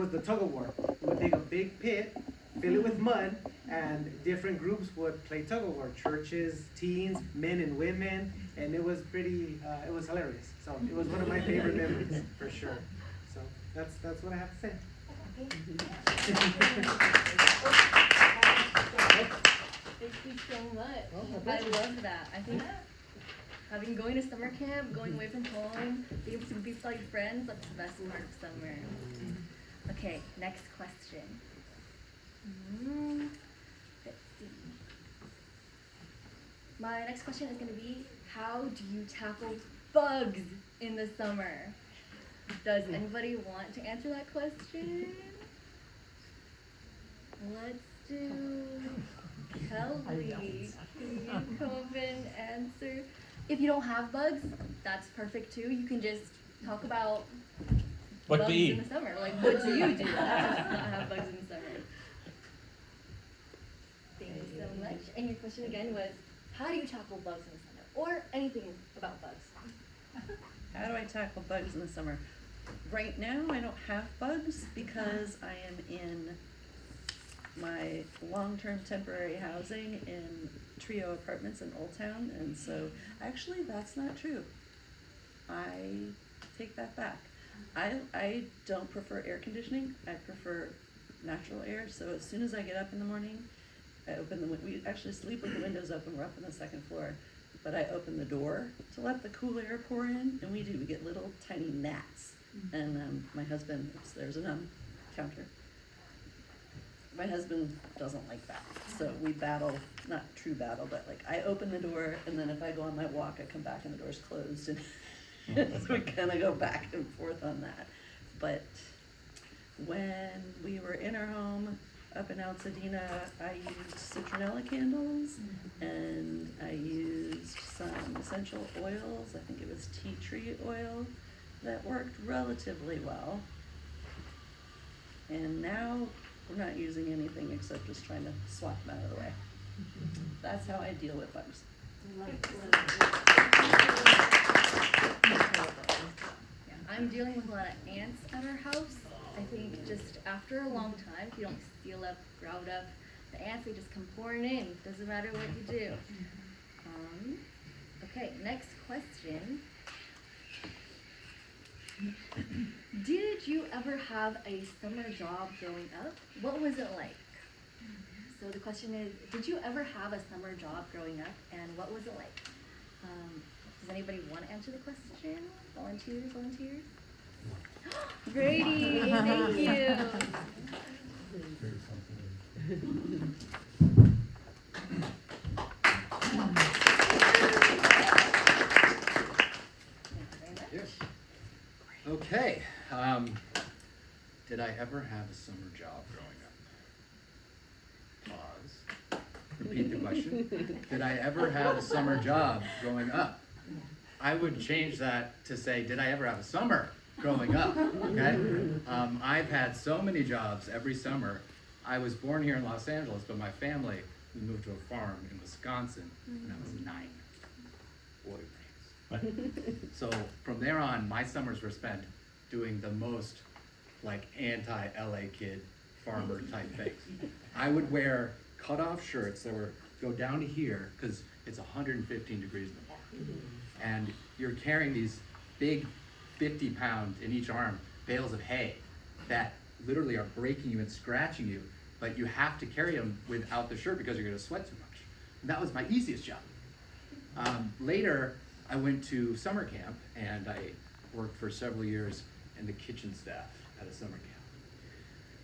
was the tug of war. We would dig a big pit, fill it with mud, and different groups would play tug of war. Churches, teens, men and women, and it was pretty, it was hilarious. So it was one of my favorite memories, for sure. So that's what I have to say. Thank you so much. I love that. I think going to summer camp, going away from home, being able to be with like friends, that's the best part of summer. Okay, next question. Let's see. My next question is going to be, how do you tackle bugs in the summer? Does anybody want to answer that question? Let's do Kelly. Can you come and answer? If you don't have bugs, that's perfect too. You can just talk about bugs in the summer. Like, what do you do to not have bugs in the summer? Thank you so much. And your question again was, how do you tackle bugs in the summer? Or anything about bugs. How do I tackle bugs in the summer? Right now, I don't have bugs because I am in my long-term temporary housing in Trio Apartments in Old Town, and so actually that's not true. I take that back. I don't prefer air conditioning. I prefer natural air. So as soon as I get up in the morning, I open we actually sleep with the windows open. We're up on the second floor, but I open the door to let the cool air pour in, and we get little tiny gnats. And my husband, there's a counter. My husband doesn't like that, so we battle, not true battle, but like I open the door, and then if I go on my walk, I come back and the door's closed, and so we kind of go back and forth on that. But when we were in our home up in Altadena, I used citronella candles, and I used some essential oils. I think it was tea tree oil that worked relatively well. And now we're not using anything except just trying to swat them out of the way. That's how I deal with bugs. Yeah, I'm dealing with a lot of ants at our house. I think just after a long time, if you don't seal up, grout up, the ants, they just come pouring in. Doesn't matter what you do. Okay, next question. Did you ever have a summer job growing up? What was it like? So the question is, did you ever have a summer job growing up, and what was it like? Does anybody want to answer the question? Volunteers? Brady, thank you. Yes. Okay. Did I ever have a summer job growing up? Pause. Repeat the question. Did I ever have a summer job growing up? I would change that to say, did I ever have a summer growing up? Okay. I've had so many jobs every summer. I was born here in Los Angeles, but my family, we moved to a farm in Wisconsin when I was 9. Boy, so from there on, my summers were spent doing the most like anti-LA kid farmer type things. I would wear cut-off shirts that go down to here because it's 115 degrees in the barn. And you're carrying these big 50-pound in each arm bales of hay that literally are breaking you and scratching you, but you have to carry them without the shirt because you're gonna sweat too much. And that was my easiest job. Later, I went to summer camp, and I worked for several years in the kitchen staff at a summer camp.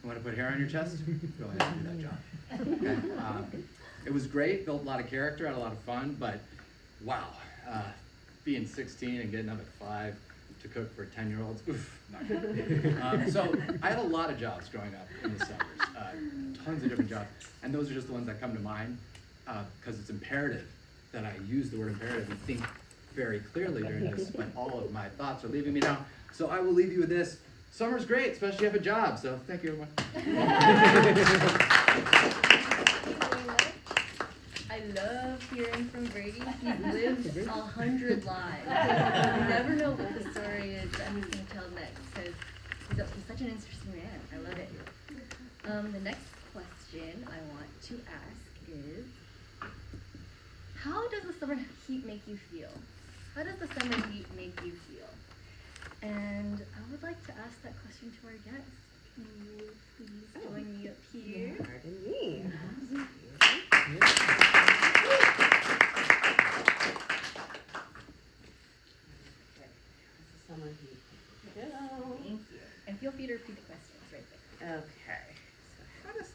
You want to put hair on your chest? Go ahead and do that job. Okay. It was great, built a lot of character, had a lot of fun, but wow, being 16 and getting up at 5 to cook for 10-year-olds, oof, not good. So I had a lot of jobs growing up in the summers, tons of different jobs, and those are just the ones that come to mind because it's imperative that I use the word imperative and think very clearly during this, but all of my thoughts are leaving me now. So I will leave you with this. Summer's great, especially if you have a job, so thank you, everyone. I love hearing from Brady. He's lived 100 lives. You never know what the story is that he's going to tell next, because he's he's such an interesting man. I love it. The next question I want to ask is, how does the summer heat make you feel? How does the summer heat make you feel? And I would like to ask that question to our guests. Can you please join me up here? Pardon me. Summer heat. Hello. Thank you. And feel free to repeat the questions right there. Okay, so how does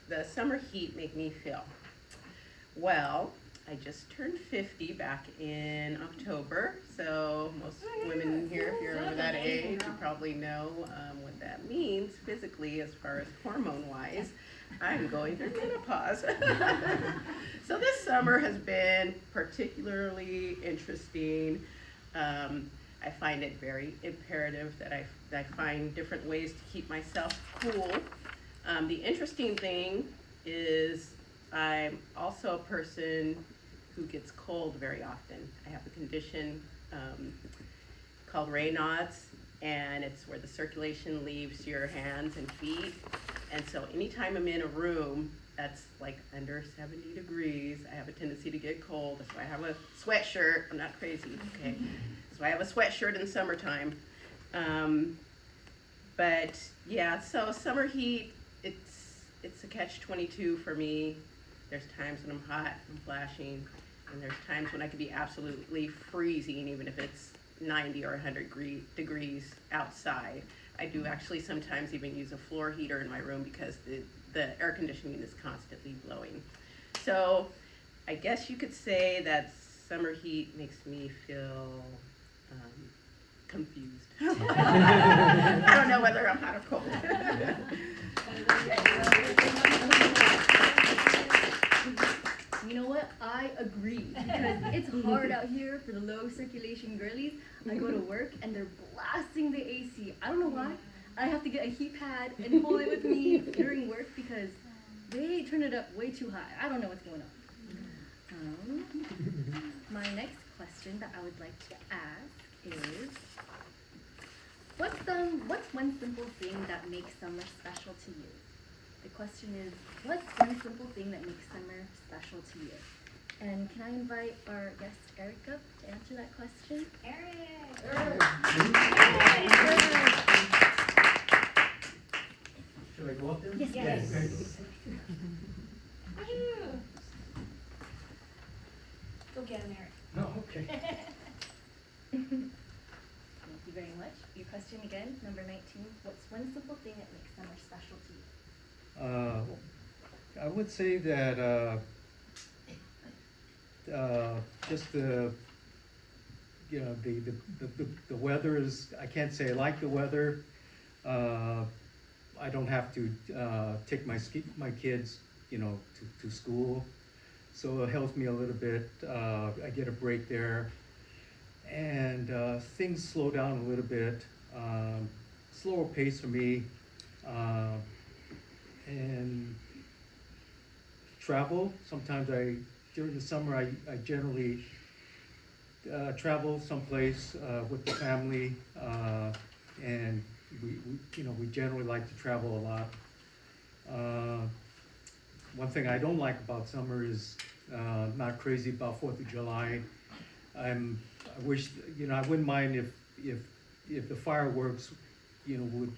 the summer heat make me feel? Well, I just turned 50 back in October, so most women here, if you're over that age, you probably know what that means physically as far as hormone-wise. I'm going through menopause. So this summer has been particularly interesting. I find it very imperative that I find different ways to keep myself cool. The interesting thing is I'm also a person who gets cold very often. I have a condition called Raynaud's, and it's where the circulation leaves your hands and feet. And so anytime I'm in a room that's like under 70 degrees, I have a tendency to get cold. That's why I have a sweatshirt. I'm not crazy, okay? So I have a sweatshirt in summertime. But yeah, so summer heat, it's a catch-22 for me. There's times when I'm hot, I'm flashing, and there's times when I can be absolutely freezing, even if it's 90 or 100 degrees outside. I do actually sometimes even use a floor heater in my room because the air conditioning is constantly blowing. So I guess you could say that summer heat makes me feel confused. I don't know whether I'm hot or cold. You know what? I agree, because it's hard out here for the low circulation girlies. I go to work and they're blasting the AC. I don't know why. I have to get a heat pad and hold it with me during work because they turn it up way too high. I don't know what's going on. My next question that I would like to ask is, what's one simple thing that makes summer special to you? The question is, what's one simple thing that makes summer special to you? And can I invite our guest Eric up to answer that question? Should I go up there? Yes. Yes. Go get him, Eric. No, okay. Thank you very much. Your question again, number 19. What's one simple thing that makes summer special to you? I would say that just the weather is, I can't say I like the weather. I don't have to take my kids, to school, so it helps me a little bit. I get a break there, and things slow down a little bit. Slower pace for me. And travel, sometimes during the summer, I generally travel someplace with the family, and we generally like to travel a lot. One thing I don't like about summer is not crazy about 4th of July. I wish, I wouldn't mind if the fireworks, would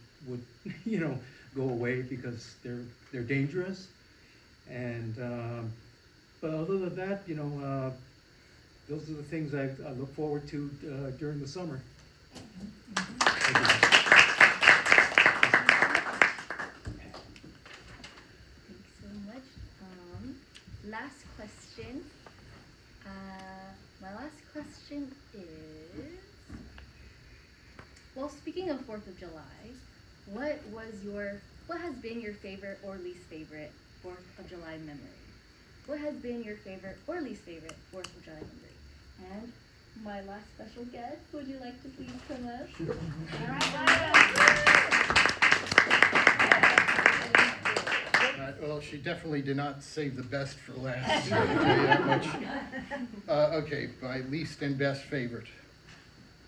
go away because they're dangerous. And but other than that, those are the things I look forward to during the summer. Thank you. Thanks so much. Last question. My last question is, well, speaking of 4th of July, what has been your favorite or least favorite 4th of July memory? What has been your favorite or least favorite 4th of July memory? And my last special guest, would you like to please come up? Sure. All right. Well, she definitely did not save the best for last. I'll tell you that much. Okay, my least and best favorite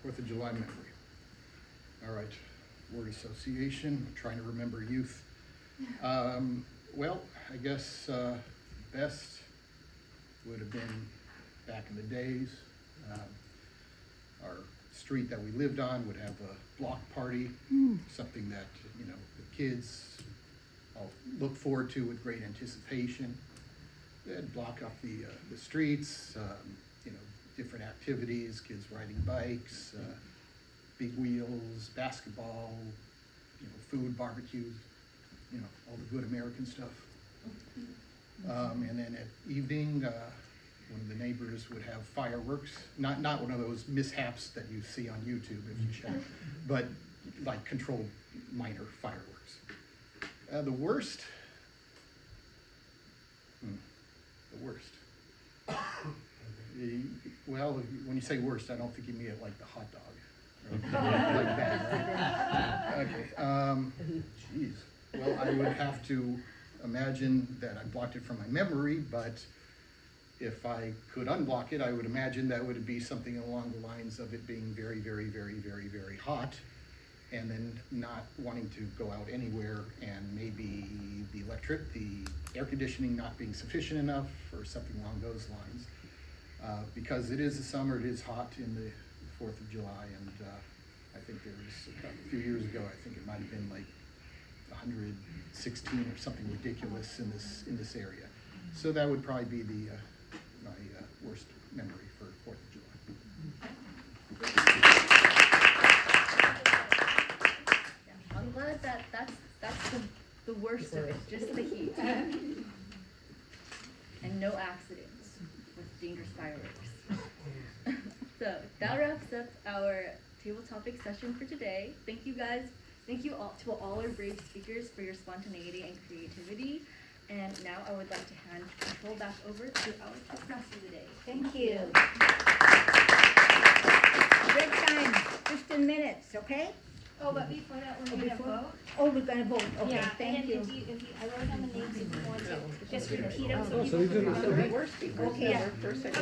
4th of July memory. All right. word association, trying to remember youth. Well, I guess best would have been back in the days. Our street that we lived on would have a block party, something that, you know, the kids all look forward to with great anticipation. They'd block up the streets, you know, different activities, kids riding bikes, big wheels, basketball, you know, food, barbecues, you know, all the good American stuff. And then at evening, one of the neighbors would have fireworks, not one of those mishaps that you see on YouTube if you check, but like controlled minor fireworks. The worst. The worst. Well, when you say worst, I don't think you mean it like the hot dog. Like that, right? Okay. Geez. Well, I would have to imagine that I blocked it from my memory, but if I could unblock it, I would imagine that would be something along the lines of it being very, very, very, very, very hot, and then not wanting to go out anywhere, and maybe the air conditioning not being sufficient enough, or something along those lines. Because it is the summer, it is hot in the 4th of July, and I think there was a few years ago, I think it might have been like 116 or something ridiculous in this area. So that would probably be the my worst memory for 4th of July. I'm glad that's the worst of it, just the heat. And no accidents with dangerous fireworks. So that wraps up our table topic session for today. Thank you guys. Thank you all to all our brave speakers for your spontaneity and creativity. And now I would like to hand control back over to our Toastmaster today. Thank you. Break time, 15 minutes, okay? Oh, but before that, we're gonna before? vote. Oh, we're gonna vote, okay, Yeah, thank and you. then if you, I wrote down the names if you want to, just repeat them Oh, so people can remember. Okay. First, second,